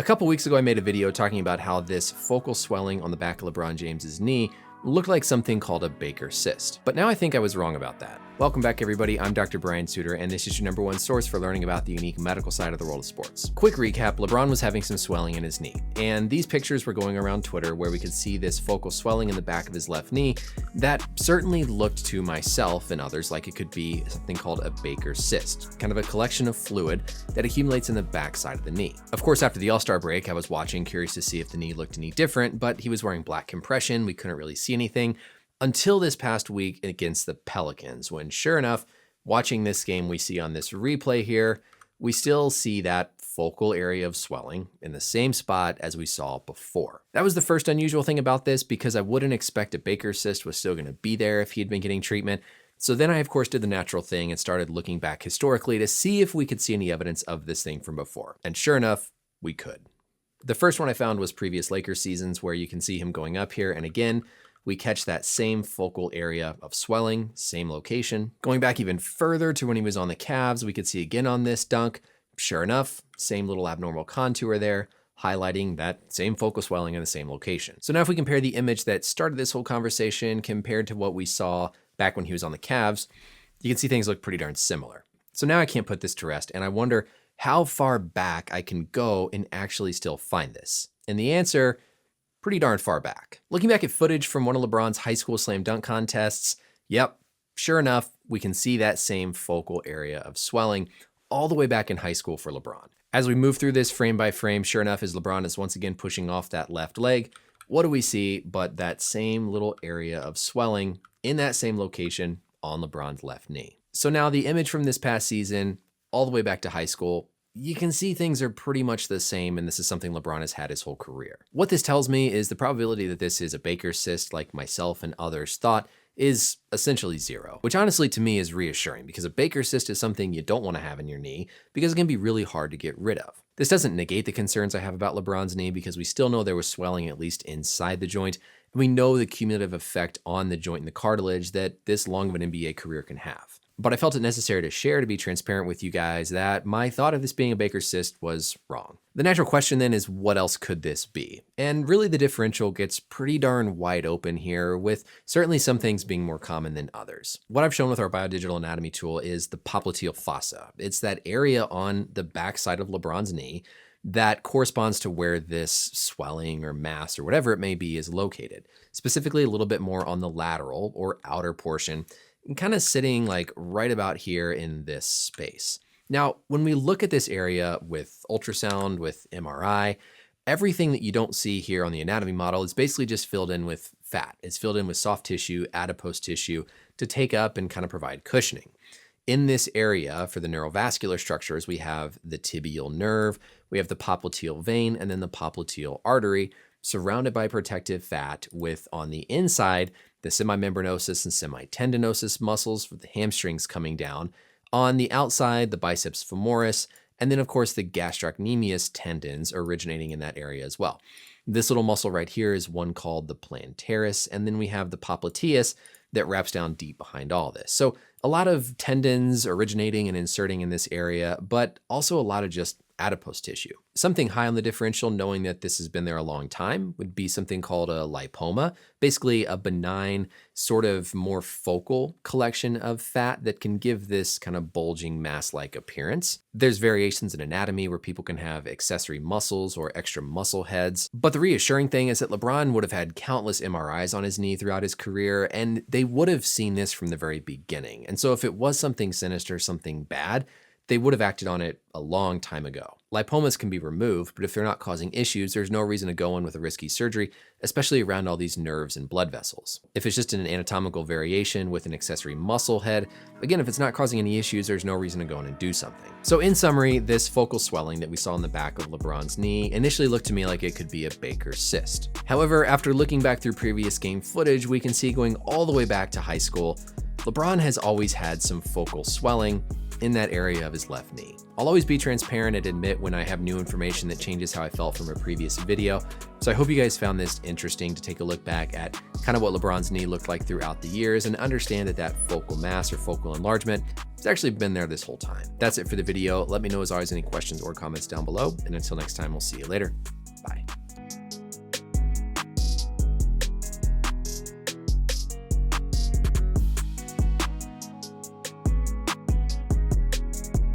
couple weeks ago, I made a video talking about how this focal swelling on the back of LeBron James's knee looked like something called a Baker cyst. But now I think I was wrong about that. Welcome back, everybody. I'm Dr. Brian Sutterer, and this is your #1 source for learning about the unique medical side of the world of sports. Quick recap, LeBron was having some swelling in his knee, and these pictures were going around Twitter where we could see this focal swelling in the back of his left knee that certainly looked to myself and others like it could be something called a Baker cyst, kind of a collection of fluid that accumulates in the back side of the knee. Of course, after the All-Star break, I was watching, curious to see if the knee looked any different, but he was wearing black compression. We couldn't really see anything until this past week against the Pelicans, when sure enough, watching this game we see on this replay here, we still see that focal area of swelling in the same spot as we saw before. That was the first unusual thing about this, because I wouldn't expect a Baker cyst was still going to be there if he had been getting treatment. So then I, of course, did the natural thing and started looking back historically to see if we could see any evidence of this thing from before. And sure enough, we could. The first one I found was previous Lakers seasons, where you can see him going up here, and again, we catch that same focal area of swelling, same location. Going back even further to when he was on the Cavs, we could see again on this dunk, sure enough, same little abnormal contour there, highlighting that same focal swelling in the same location. So now if we compare the image that started this whole conversation compared to what we saw back when he was on the Cavs, you can see things look pretty darn similar. So now I can't put this to rest, and I wonder how far back I can go and actually still find this. And the answer, pretty darn far back. Looking back at footage from one of LeBron's high school slam dunk contests, yep, sure enough, we can see that same focal area of swelling all the way back in high school for LeBron. As we move through this frame by frame, sure enough, as LeBron is once again pushing off that left leg, what do we see but that same little area of swelling in that same location on LeBron's left knee. So now the image from this past season, all the way back to high school, you can see things are pretty much the same, and this is something LeBron has had his whole career. What this tells me is the probability that this is a Baker cyst, like myself and others thought, is essentially zero, which honestly to me is reassuring, because a Baker cyst is something you don't want to have in your knee because it can be really hard to get rid of. This doesn't negate the concerns I have about LeBron's knee, because we still know there was swelling at least inside the joint, and we know the cumulative effect on the joint and the cartilage that this long of an NBA career can have. But I felt it necessary to share, to be transparent with you guys, that my thought of this being a Baker cyst was wrong. The natural question then is, what else could this be? And really the differential gets pretty darn wide open here, with certainly some things being more common than others. What I've shown with our biodigital anatomy tool is the Popliteal Fossa. It's that area on the backside of LeBron's knee that corresponds to where this swelling or mass or whatever it may be is located. Specifically a little bit more on the lateral or outer portion, and kind of sitting like right about here in this space. Now, when we look at this area with ultrasound, with MRI, everything that you don't see here on the anatomy model is basically just filled in with fat. It's filled in with soft tissue, adipose tissue to take up and kind of provide cushioning. In this area, for the neurovascular structures, we have the tibial nerve, we have the popliteal vein, and then the popliteal artery, surrounded by protective fat, with on the inside, the semimembranosus and semitendinosus muscles for the hamstrings coming down. On the outside, the biceps femoris, and then of course the gastrocnemius tendons originating in that area as well. This little muscle right here is one called the plantaris, and then we have the popliteus that wraps down deep behind all this. So a lot of tendons originating and inserting in this area, but also a lot of just adipose tissue. Something high on the differential, knowing that this has been there a long time, would be something called a lipoma, basically a benign, sort of more focal collection of fat that can give this kind of bulging mass-like appearance. There's variations in anatomy where people can have accessory muscles or extra muscle heads, but the reassuring thing is that LeBron would have had countless MRIs on his knee throughout his career, and they would have seen this from the very beginning. And so if it was something sinister, something bad, they would have acted on it a long time ago. Lipomas can be removed, but if they're not causing issues, there's no reason to go in with a risky surgery, especially around all these nerves and blood vessels. If it's just an anatomical variation with an accessory muscle head, again, if it's not causing any issues, there's no reason to go in and do something. So in summary, this focal swelling that we saw in the back of LeBron's knee initially looked to me like it could be a Baker cyst. However, after looking back through previous game footage, we can see going all the way back to high school, LeBron has always had some focal swelling in that area of his left knee. I'll always be transparent and admit when I have new information that changes how I felt from a previous video. So I hope you guys found this interesting to take a look back at kind of what LeBron's knee looked like throughout the years and understand that focal mass or focal enlargement has actually been there this whole time. That's it for the video. Let me know as always any questions or comments down below. And until next time, we'll see you later.